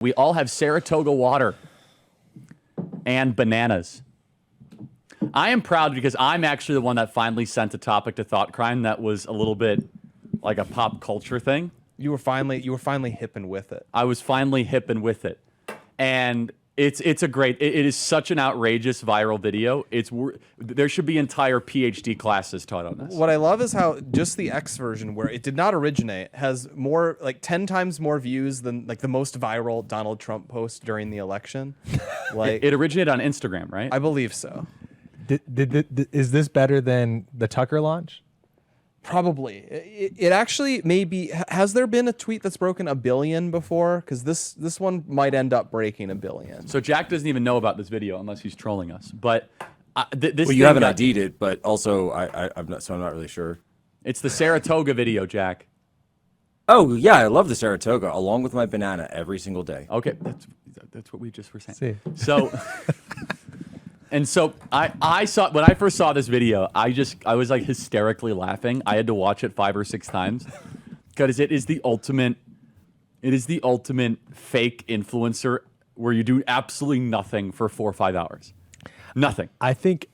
We all have Saratoga water and bananas. I am proud because I'm actually the one that finally sent a topic to Thought Crime that was a little bit like a pop culture thing. You were finally hipping with it. I was finally hipping with it. And it's a great, it is such an outrageous viral video. There should be entire PhD classes taught on this. What I love is how just the X version, where it did not originate, has more, like 10 times more views than like the most viral Donald Trump post during the election. Like it originated on Instagram, right? I believe so. Is this better than the Tucker launch? Probably. It actually may be. Has there been a tweet that's broken 1 billion before? Because this one might end up breaking 1 billion. So Jack doesn't even know about this video unless he's trolling us. But this. Well, you haven't ID'd it, but also I'm not really sure. It's the Saratoga video, Jack. Oh yeah, I love the Saratoga along with my banana every single day. Okay, that's what we just were saying. See. So. And so I saw, when I first saw this video, I was like hysterically laughing. I had to watch it 5 or 6 times because it is the ultimate fake influencer where you do absolutely nothing for 4 or 5 hours. Nothing. I think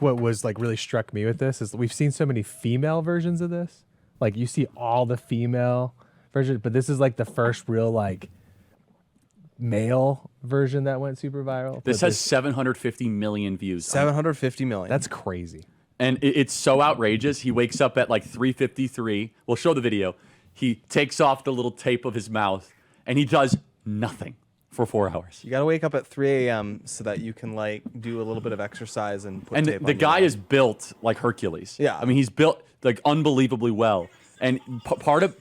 what was like really struck me with this is we've seen so many female versions of this. Like you see all the female versions, but this is like the first real like male version that went super viral. This has 750 million views. 750 million. That's crazy. And it's so outrageous. He wakes up at like 3:53. We'll show the video. He takes off the little tape of his mouth and he does nothing for 4 hours. You got to wake up at 3 a.m. so that you can like do a little bit of exercise and put tape on the guy is built like Hercules. Yeah. I mean, he's built like unbelievably well. And part of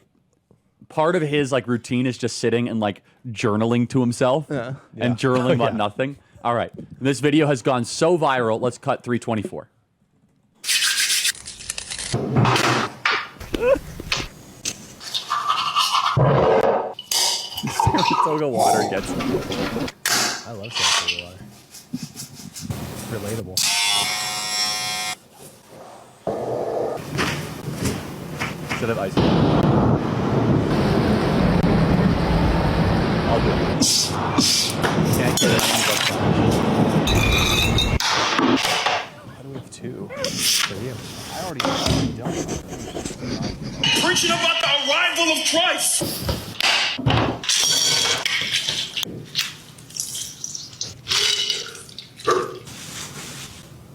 his like routine is just sitting and like journaling to himself and journaling about nothing. All right. This video has gone so viral. Let's cut 324. Saratoga water gets it. I love Saratoga water. Relatable. Instead of ice cream. I'll do it. Can't get it. How do we have 2? For you. I already done it. Preaching about the arrival of Christ.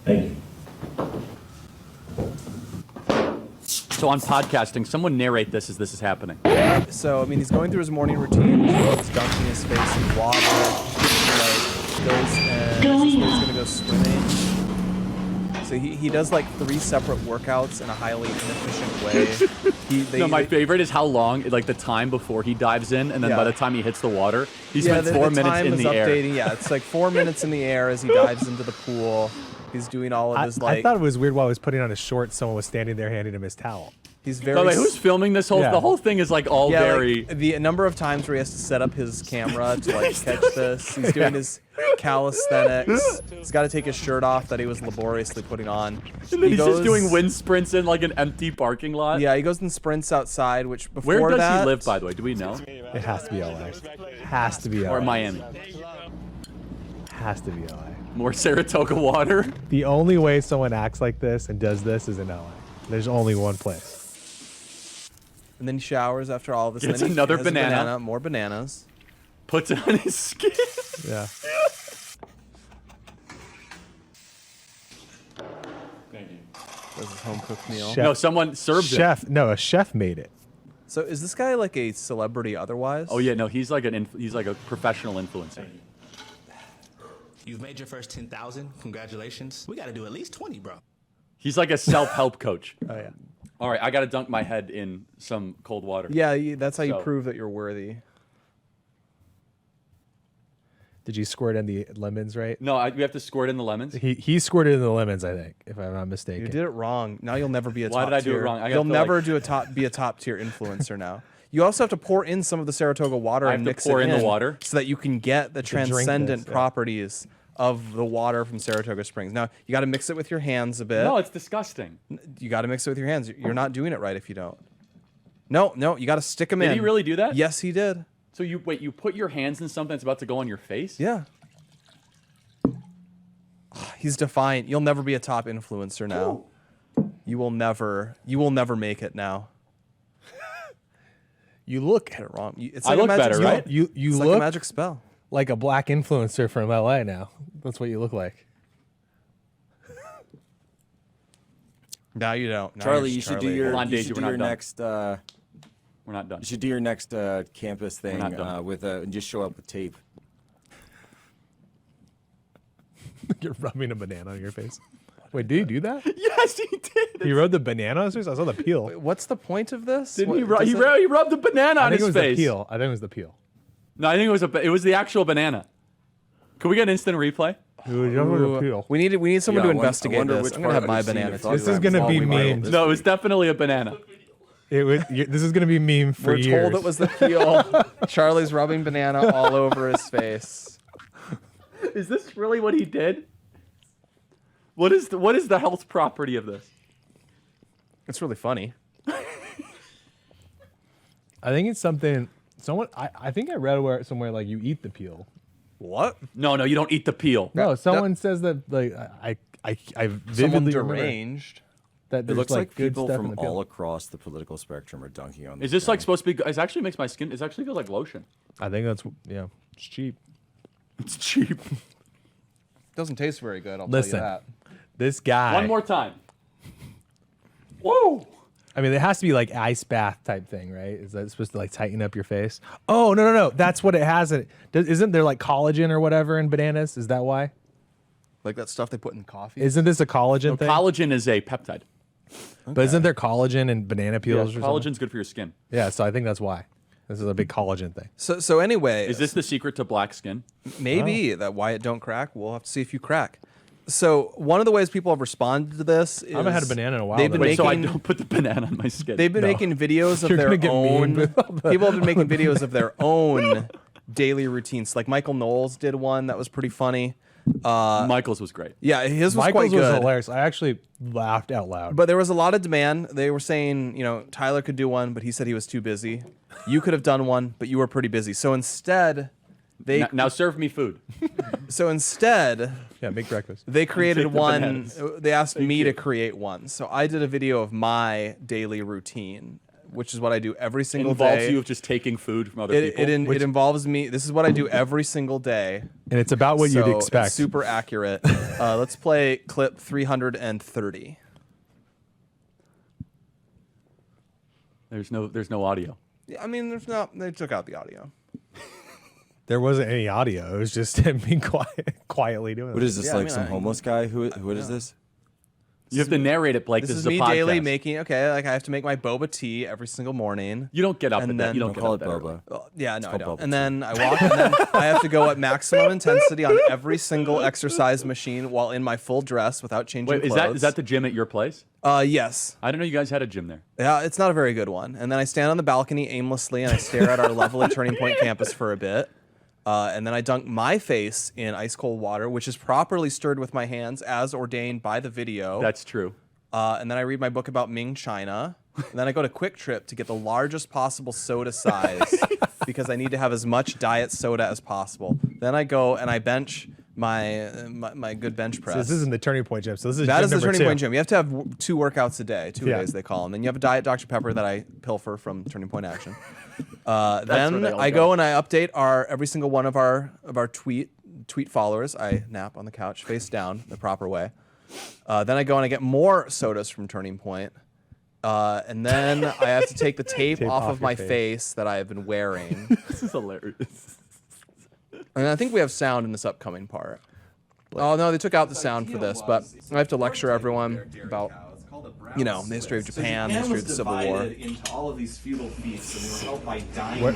Thank you. So on podcasting, someone narrate this as this is happening. So I mean, he's going through his morning routine. He's dunking his face in water. He goes and he's gonna go swimming. So he does like 3 separate workouts in a highly inefficient way. My favorite is how long, like the time before he dives in, and then by the time he hits the water, he spends 4 minutes in the air. Yeah, it's like 4 minutes in the air as he dives into the pool. He's doing all of his like. I thought it was weird while he was putting on his shorts, someone was standing there handing him his towel. He's very. By the way, who's filming this whole? Yeah. The whole thing is like all very. Like, the number of times where he has to set up his camera to like catch this. He's doing his calisthenics. He's got to take his shirt off that he was laboriously putting on. And then he's just doing wind sprints in like an empty parking lot. Yeah, he goes and sprints outside. Which before Where does that, he live, by the way? Do we know? It has to be LA. Has to be LA. Or Miami? Has to be LA. More Saratoga water. The only way someone acts like this and does this is in LA. There's only one place. And then he showers after all of this. Gets and then another he has a banana. More bananas. Puts it on his skin. Yeah. Does his home cooked meal. Chef. No, someone serves it. No, a chef made it. So is this guy like a celebrity otherwise? Oh yeah, no, he's like he's like a professional influencer. You've made your first 10,000. Congratulations. We got to do at least 20, bro. He's like a self-help coach. Oh yeah. All right, I got to dunk my head in some cold water. Yeah, that's how you So- prove that you're worthy. Did you squirt in the lemons, right? No, we have to squirt in the lemons. He squirted in the lemons, I think, if I'm not mistaken. You did it wrong. Now you'll never be a Why top did I do it tier. wrong? I got You'll to, never like- be a top tier influencer now. You also have to pour in some of the Saratoga water I and have to mix pour it in the water? so that you can get the drink transcendent this, yeah. properties of the water from Saratoga Springs. Now, you got to mix it with your hands a bit. No, it's disgusting. You got to mix it with your hands. You're not doing it right if you don't. No, you got to stick them in. Did he really do that? Yes, he did. So you put your hands in something that's about to go on your face? Yeah. He's defiant. You'll never be a top influencer now. You will never make it now. You look Get it wrong. It's I like a look magic better, spell. right? You It's look like a magic spell. like a black influencer from LA now. That's what you look like. Now you don't. Now Charlie, you're you just should do Charlie. your, Hold on, you Daisy, should we're do not your done. next. We're not done. You should do your next campus thing not done. with just show up with tape. You're rubbing a banana on your face. Wait, did he do that? Yes, he did. He rubbed the banana on his face? I saw the peel. What's the point of this? Didn't What- he, does he, it- he rubbed the banana I on think it his was face. the peel. I think it was the peel. No, I think it was the actual banana. Can we get an instant replay? Peel. We need someone Yeah, to I investigate wonder this. which I'm gonna part have my of the scene banana you're too. talking This is about gonna be falling viral memed. this No, it week. was definitely a banana. This is gonna be meme for We're years. told it was the peel. Charlie's rubbing banana all over his face. Is this really what he did? What is the health property of this? It's really funny. I think it's something. I think I read somewhere like you eat the peel. What? No, you don't eat the peel. No, someone says that like I Someone vividly remember deranged. that It there's looks like like good people stuff in from the peel. all across the political spectrum are dunking on. Is this like supposed to be? It actually makes my skin. It actually feels like lotion. I think that's it's cheap. It's cheap. Doesn't taste very good. I'll Listen. tell you that. This guy. One more time. Whoa! I mean, it has to be like ice bath type thing, right? Is that supposed to like tighten up your face? Oh no! That's what it has. Isn't there like collagen or whatever in bananas? Is that why? Like that stuff they put in coffee. Isn't this a collagen thing? Collagen is a peptide. But isn't there collagen in banana peels or something? collagen's good for your skin. Yeah, so I think that's why. This is a big collagen thing. So anyway, Is this the secret to black skin? maybe that why it don't crack? We'll have to see if you crack. So one of the ways people have responded to this is I haven't had a banana in a while, They've been though. Wait, so I making don't put the banana on my skin. they've been making videos of You're their gonna get memed own. with all the- People have been making videos of their own daily routines. Like Michael Knowles did one that was pretty funny. Michael's was great. Yeah, his was Michael's quite was good. hilarious. I actually laughed out loud. But there was a lot of demand. They were saying, Tyler could do one, but he said he was too busy. You could have done one, but you were pretty busy. So instead, Now serve me food. yeah, make breakfast. they created Take the one. bananas. They asked me to create one. So I did a video of my daily routine, which is what I do every single Involves day. you of just taking food from other It, people. it involves me. This is what I do every single day. And it's about what So you'd expect. It's super accurate. Let's play clip 330. There's no audio. Yeah, I mean, they took out the audio. There wasn't any audio. It was just him being quietly doing it. What is this? Yeah, I like mean, some I- homeless guy? Who is this? You have to narrate it, Blake. This This, is a me podcast. daily making. Okay, like I have to make my boba tea every single morning. You don't get up And at that. then- You Don't don't get call up it that early. boba. Well, yeah, no, I called don't. bubble And tea. then I walk, and then I have to go at maximum intensity on every single exercise machine while in my full dress without changing Wait, clothes. is that the gym at your place? Yes. I didn't know you guys had a gym there. Yeah, it's not a very good one. And then I stand on the balcony aimlessly and I stare at our lovely Turning Point campus for a bit. And then I dunk my face in ice cold water, which is properly stirred with my hands as ordained by the video. That's true. And then I read my book about Ming China. And then I go to Quick Trip to get the largest possible soda size because I need to have as much diet soda as possible. Then I go and I bench my good bench press. So this isn't the Turning Point gym. So this is That gym is the number Turning 2. Point gym. You have to have 2 workouts a day, 2 Yeah. days they call them. Then you have a Diet Dr. Pepper that I pilfer from Turning Point Action. where Then they all I go. go and I update every single one of our tweet followers. I nap on the couch face down the proper way. Then I go and I get more sodas from Turning Point. And then I have to take the tape, Tape off off of your my face. face that I have been wearing. This is hilarious. And I think we have sound in this upcoming part. Oh no, they took out the sound for this, but I have to lecture everyone about, the history of Japan, the history of the Civil War. Into all of these feudal fiefs, and they were held by dying.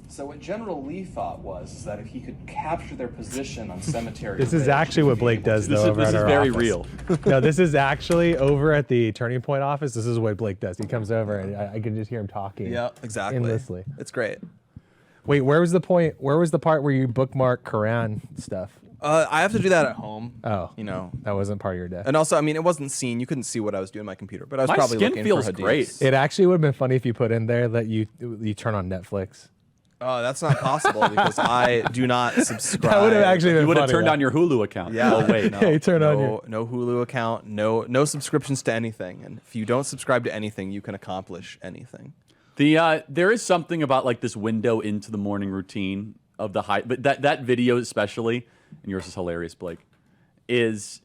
So what General Lee thought was that if he could capture their position on cemetery, This is actually what Blake does, This though, is, over this at is our very office. real. No, this is actually over at the Turning Point office. This is what Blake does. He comes over, and I can just hear him talking. Yeah, exactly. Endlessly. It's great. Wait, where was the point? Where was the part where you bookmark Quran stuff? I have to do that at home. Oh, That wasn't part of your day. And also, I mean, it wasn't seen. You couldn't see what I was doing on my computer, but I was My probably skin looking feels for hadiths. great. It actually would have been funny if you put in there that you turn on Netflix. Oh, that's not possible because I do not subscribe. That would have actually been You would have funny, turned though. on your Hulu account. Yeah. Oh, wait. No, Yeah, you turn on no, your- no Hulu account, no subscriptions to anything. And if you don't subscribe to anything, you can accomplish anything. There is something about like this window into the morning routine of the high, but that video especially, and yours is hilarious, Blake, is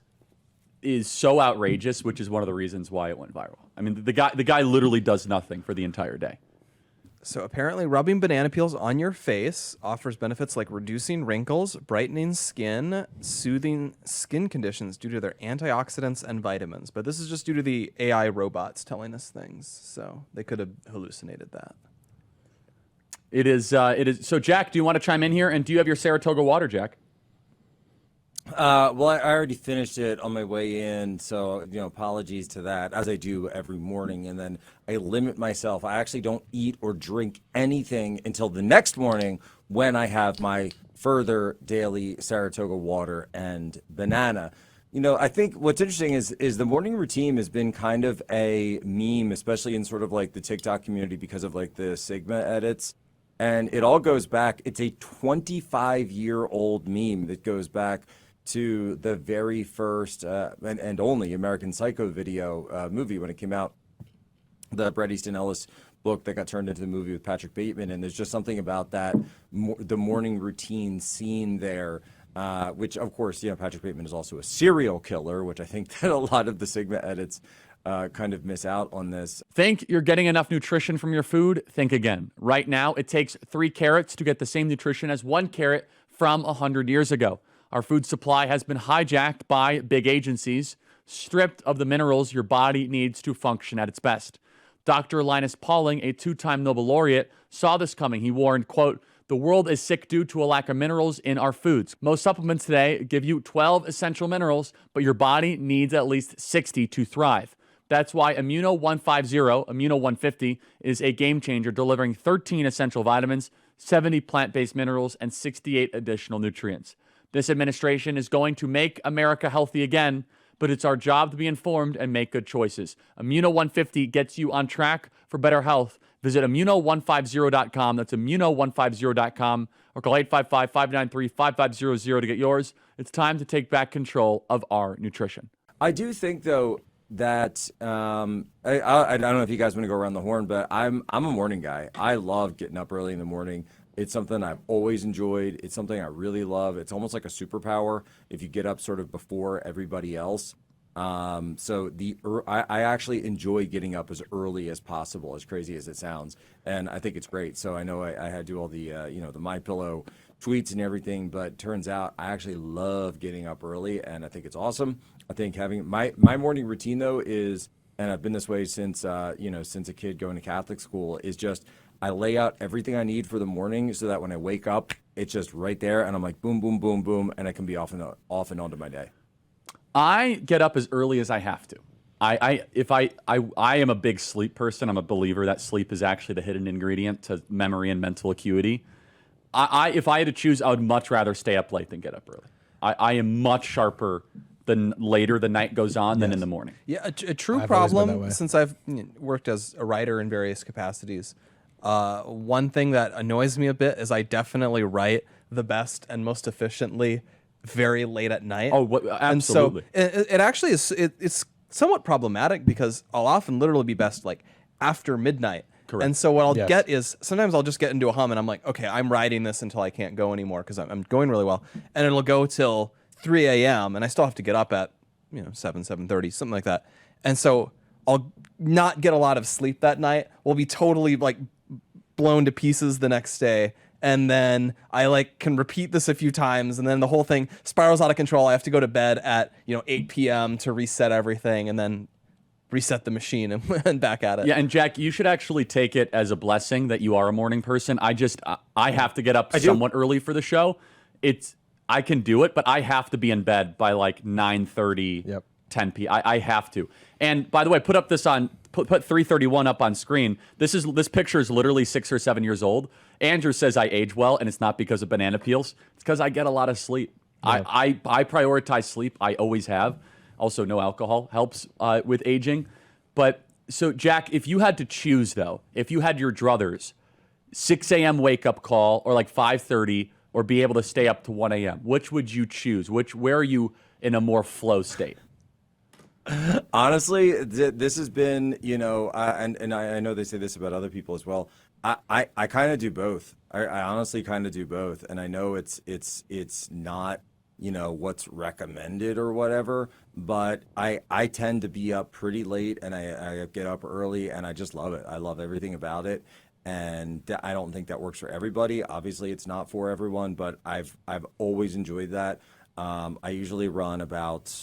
so outrageous, which is one of the reasons why it went viral. I mean, the guy literally does nothing for the entire day. So apparently rubbing banana peels on your face offers benefits like reducing wrinkles, brightening skin, soothing skin conditions due to their antioxidants and vitamins. But this is just due to the AI robots telling us things. So they could have hallucinated that. It is. So, Jack, do you want to chime in here? And do you have your Saratoga water, Jack? Well, I already finished it on my way in, so apologies to that, as I do every morning. And then I limit myself. I actually don't eat or drink anything until the next morning when I have my further daily Saratoga water and banana. I think what's interesting is the morning routine has been kind of a meme, especially in sort of like the TikTok community because of like the Sigma edits. And it all goes back. It's a 25-year-old meme that goes back to the very first and only American Psycho video movie when it came out, the Bret Easton Ellis book that got turned into the movie with Patrick Bateman. And there's just something about that, the morning routine scene there, which, of course, Patrick Bateman is also a serial killer, which I think that a lot of the Sigma edits kind of miss out on this. Think you're getting enough nutrition from your food? Think again. Right now, it takes 3 carrots to get the same nutrition as 1 carrot from 100 years ago. Our food supply has been hijacked by big agencies, stripped of the minerals your body needs to function at its best. Dr. Linus Pauling, a 2-time Nobel laureate, saw this coming. He warned, quote, "The world is sick due to a lack of minerals in our foods. Most supplements today give you 12 essential minerals, but your body needs at least 60 to thrive. That's why Immuno 150, Immuno 150 is a game changer, delivering 13 essential vitamins, 70 plant-based minerals, and 68 additional nutrients. This administration is going to make America healthy again, but it's our job to be informed and make good choices. Immuno 150 gets you on track for better health. Visit Immuno150.com. That's Immuno150.com, or call 855-593-5500 to get yours. It's time to take back control of our nutrition. I do think, though, that I don't know if you guys want to go around the horn, but I'm a morning guy. I love getting up early in the morning. It's something I've always enjoyed. It's something I really love. It's almost like a superpower if you get up sort of before everybody else. So I actually enjoy getting up as early as possible, as crazy as it sounds, and I think it's great. So I know I had to do all the the MyPillow tweets and everything, but turns out I actually love getting up early, and I think it's awesome. I think having my morning routine though is, and I've been this way since since a kid going to Catholic school, is just I lay out everything I need for the morning so that when I wake up, it's just right there, and I'm like boom, boom, boom, boom, and I can be off and onto my day. I get up as early as I have to. I am a big sleep person. I'm a believer that sleep is actually the hidden ingredient to memory and mental acuity. If I had to choose, I would much rather stay up late than get up early. I am much sharper the later the night goes on than in the morning. Yeah, a true I've always been that problem way. since I've worked as a writer in various capacities. One thing that annoys me a bit is I definitely write the best and most efficiently very late at night. Oh, absolutely. And so it actually is. It's somewhat problematic because I'll often literally be best like after midnight. Correct. And so what I'll Yes. get is sometimes I'll just get into a hum and I'm like, okay, I'm writing this until I can't go anymore because I'm going really well, and it'll go till 3 a.m. and I still have to get up at 7:30, something like that. And so I'll not get a lot of sleep that night. We'll be totally like blown to pieces the next day. And then I can repeat this a few times, and then the whole thing spirals out of control. I have to go to bed at 8 p.m. to reset everything, and then reset the machine and back at it. Yeah, and Jack, you should actually take it as a blessing that you are a morning person. I have to get up somewhat early for the show. I can do it, but I have to be in bed by 9:30, Yep. 10 p.m. I have to. And by the way, put 331 up on screen. This picture is literally 6 or 7 years old. Andrew says I age well, and it's not because of banana peels. It's because I get a lot of sleep. Yeah. I prioritize sleep. I always have. Also, no alcohol helps with aging. But so, Jack, if you had to choose, though, if you had your druthers, 6 a.m. wake up call or like 5:30 or be able to stay up to 1 a.m.? Which would you choose? Where are you in a more flow state? Honestly, this has been, and I know they say this about other people as well. I kind of do both. I honestly kind of do both, and I know it's not, what's recommended or whatever, but I tend to be up pretty late, and I get up early, and I just love it. I love everything about it, and I don't think that works for everybody. Obviously, it's not for everyone, but I've always enjoyed that. I usually run about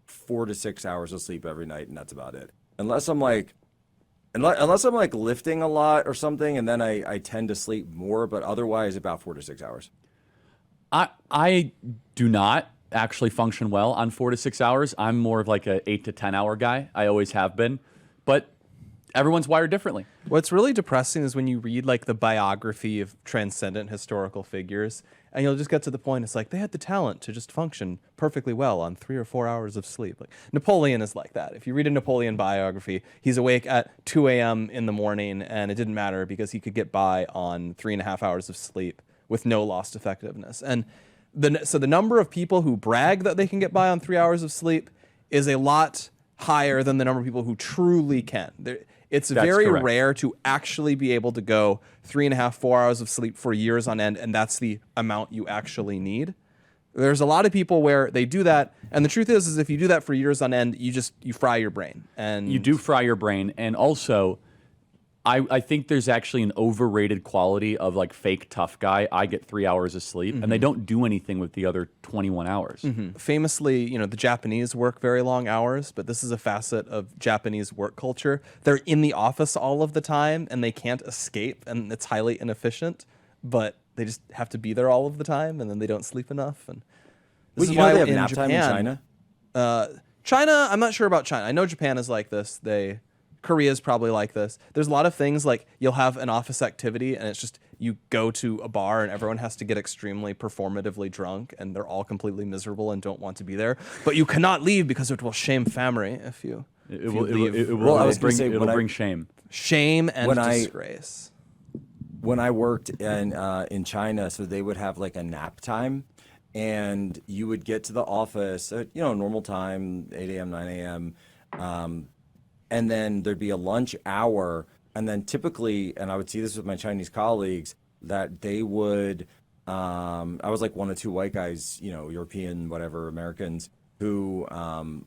4 to 6 hours of sleep every night, and that's about it. Unless I'm like lifting a lot or something, and then I tend to sleep more, but otherwise about 4 to 6 hours. I do not actually function well on 4 to 6 hours. I'm more of like a 8 to 10 hour guy. I always have been, but everyone's wired differently. What's really depressing is when you read like the biography of transcendent historical figures, and you'll just get to the point, it's like they had the talent to just function perfectly well on 3 or 4 hours of sleep. Like Napoleon is like that. If you read a Napoleon biography, he's awake at 2 a.m. in the morning, and it didn't matter because he could get by on 3.5 hours of sleep with no lost effectiveness. And so the number of people who brag that they can get by on 3 hours of sleep is a lot higher than the number of people who truly can. It's That's very correct. rare to actually be able to go 3.5, 4 hours of sleep for years on end, and that's the amount you actually need. There's a lot of people where they do that, and the truth is if you do that for years on end, you fry your brain. And You do fry your brain, and also, I think there's actually an overrated quality of like fake tough guy. I get 3 hours of sleep, and they don't do anything with the other 21 hours. Famously, the Japanese work very long hours, but this is a facet of Japanese work culture. They're in the office all of the time, and they can't escape, and it's highly inefficient, but they just have to be there all of the time, and then they don't sleep enough. And this is why they have in nap time in Japan, China? China, I'm not sure about China. I know Japan is like this. Korea's probably like this. There's a lot of things like you'll have an office activity and it's just you go to a bar and everyone has to get extremely performatively drunk and they're all completely miserable and don't want to be there. But you cannot leave because it will shame family if you leave. It'll bring shame. Shame and disgrace. When I worked in China, so they would have like a nap time, and you would get to the office at normal time, 8 a.m., 9 a.m., and then there'd be a lunch hour, and then typically, and I would see this with my Chinese colleagues, that they would, I was like one of two white guys, European, whatever, Americans, who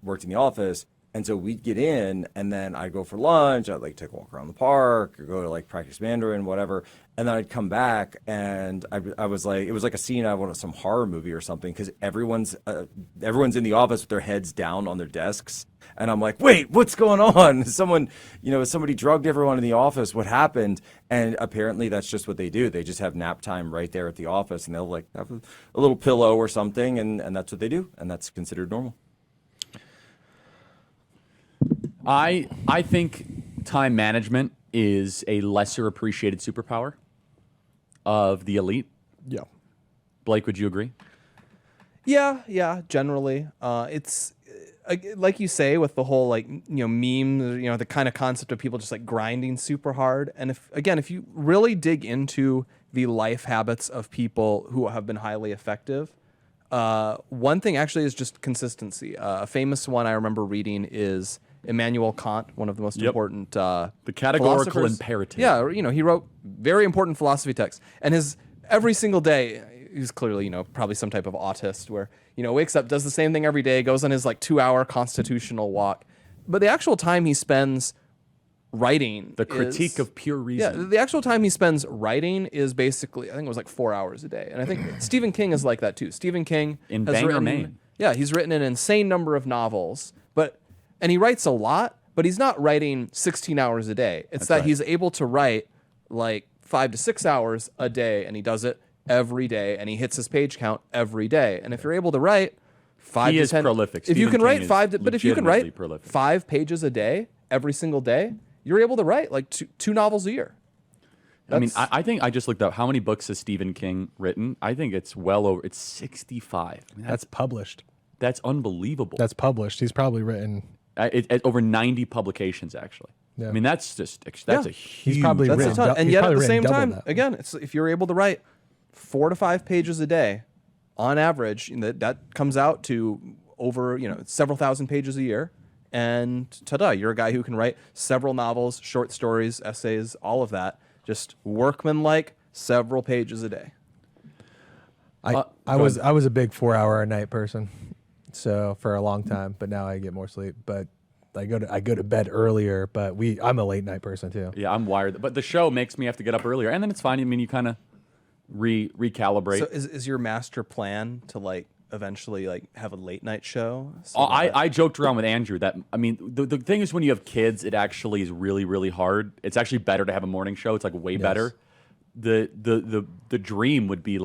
worked in the office, and so we'd get in, and then I'd go for lunch, I'd like take a walk around the park, or go to like practice Mandarin, whatever, and then I'd come back, and I was like, it was like a scene out of some horror movie or something, because everyone's in the office with their heads down on their desks, and I'm like, wait, what's going on? Somebody drugged everyone in the office. What happened? And apparently that's just what they do. They just have nap time right there at the office, and they'll like have a little pillow or something, and that's what they do, and that's considered normal. I think time management is a lesser appreciated superpower of the elite. Yeah. Blake, would you agree? Yeah, generally. It's like you say with the whole memes, the kind of concept of people just like grinding super hard. And if you really dig into the life habits of people who have been highly effective, one thing actually is just consistency. A famous one I remember reading is Immanuel Kant, one of the most important the categorical philosophers. imperative. Yeah, he wrote very important philosophy texts, and every single day he's clearly probably some type of autist where wakes up, does the same thing every day, goes on his 2-hour constitutional walk, but the actual time he spends writing, the critique of pure reason. Yeah, the actual time he spends writing is basically, I think it was 4 hours a day, and I think Stephen King is like that too. Stephen King In has Bangor, written, Maine. Yeah, he's written an insane number of novels, and he writes a lot, but he's not writing 16 hours a day. It's that right. he's able to write 5 to 6 hours a day, and he does it every day, and he hits his page count every day. And if you're able to write 5 He to is 10, prolific. if you Stephen can King write is 5, but if you can write legitimately prolific. 5 pages a day every single day, you're able to write two novels a year. I think I just looked up how many books has Stephen King written. I think it's well over. It's 65. That's published. That's unbelievable. That's published. He's probably written. Over 90 publications, actually. Yeah. I mean, that's a huge. He's probably That's written a ton. dou- And he's yet at probably the written same double time, that. again, it's if you're able to write 4 to 5 pages a day, on average, that comes out to over several thousand pages a year. And ta-da, you're a guy who can write several novels, short stories, essays, all of that. Just workman-like, several pages a day. I was a big 4 hour a night person, so for a long time. But now I get more sleep. But I go to bed earlier. But I'm a late night person too. Yeah, I'm wired, but the show makes me have to get up earlier, and then it's fine. I mean, you kind of recalibrate. So is your master plan to eventually have a late night show? So I joked around with Andrew that, I mean, the thing is when you have kids, it actually is really, really hard. It's actually better to have a morning show. It's way better. The dream would be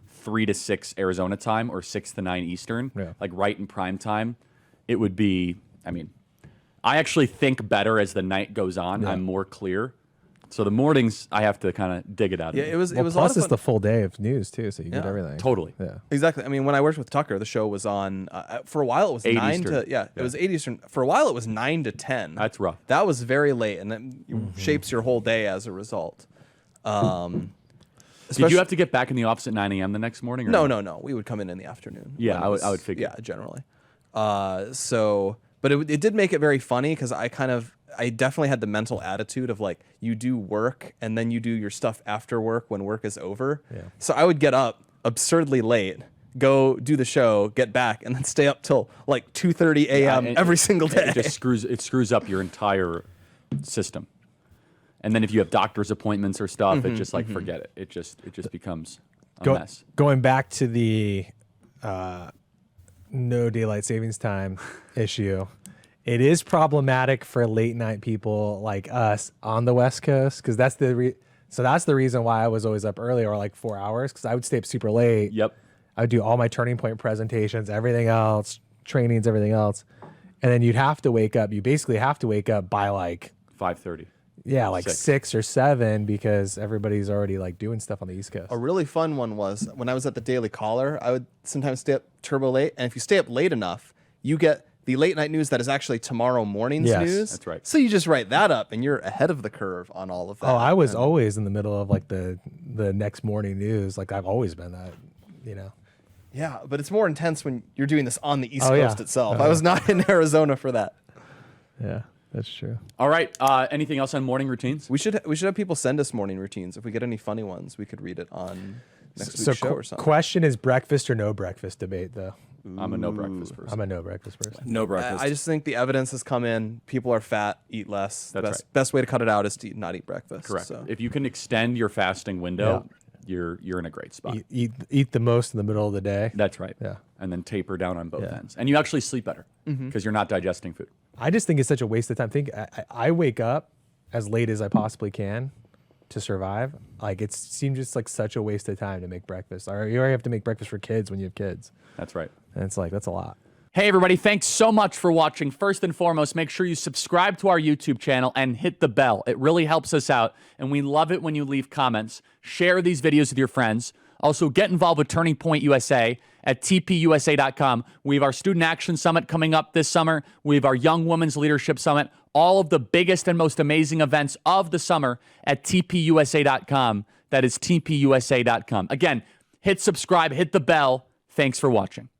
3 to 6 Arizona time or 6 to 9 Eastern, right in prime time. It would be, I mean, I actually think better as the night goes on. I'm more clear. So the mornings, I have to kind of dig it out. Yeah, it was a lot Plus, of it's fun. the full day of news too, so you get everything. Totally. Yeah. Exactly. I mean, when I worked with Tucker, the show was on for a while. It was 8 9 Eastern. to it was 8 Eastern. For a while, it was 9 to 10. That's rough. That was very late, and it shapes your whole day as a result. Did you have to get back in the office at 9 a.m. the next morning? Or No. We would come in the afternoon. Yeah, when I would figure. Yeah, generally. But it did make it very funny because I definitely had the mental attitude of you do work and then you do your stuff after work when work is over. Yeah. So I would get up absurdly late, go do the show, get back, and then stay up till 2:30 a.m. and every single day. It just screws up your entire system. And then if you have doctor's appointments or stuff, it just forget it. It just becomes a mess. Going back to the no daylight savings time issue, it is problematic for late night people like us on the West Coast because that's the reason why I was always up early or 4 hours because I would stay up super late. Yep. I would do all my turning point presentations, everything else, trainings, everything else, and then you'd have to wake up. You basically have to wake up by 5:30. Yeah, 6. 6 or 7 because everybody's already doing stuff on the East Coast. A really fun one was when I was at the Daily Caller, I would sometimes stay up turbo late. And if you stay up late enough, you get the late night news that is actually tomorrow morning's Yes, news. that's right. So you just write that up and you're ahead of the curve on all of that. Oh, I was always in the middle of the next morning news. I've always been that, Yeah, but it's more intense when you're doing this on the East Oh, yeah. Coast itself. I was not in Arizona for that. Yeah, that's true. All right. Anything else on morning routines? We should have people send us morning routines. If we get any funny ones, we could read it on next week's show or something. Question is breakfast or no breakfast debate, though. I'm a no breakfast person. I'm a no breakfast person. No breakfast. I just think the evidence has come in. People are fat, eat less. That's right. Best way to cut it out is to not eat breakfast. Correct. So. If you can extend your fasting window, you're in a great spot. Eat the most in the middle of the day. That's right. Yeah. And then taper down on both Yeah. ends. And you actually sleep better because you're not digesting food. I just think it's such a waste of time. I wake up as late as I possibly can to survive. It seems just such a waste of time to make breakfast. Or you already have to make breakfast for kids when you have kids. That's right. And it's that's a lot. Hey, everybody. Thanks so much for watching. First and foremost, make sure you subscribe to our YouTube channel and hit the bell. It really helps us out, and we love it when you leave comments. Share these videos with your friends. Also, get involved with Turning Point USA at tpusa.com. We have our Student Action Summit coming up this summer. We have our Young Women's Leadership Summit. All of the biggest and most amazing events of the summer at tpusa.com. That is tpusa.com. Again, hit subscribe, hit the bell. Thanks for watching.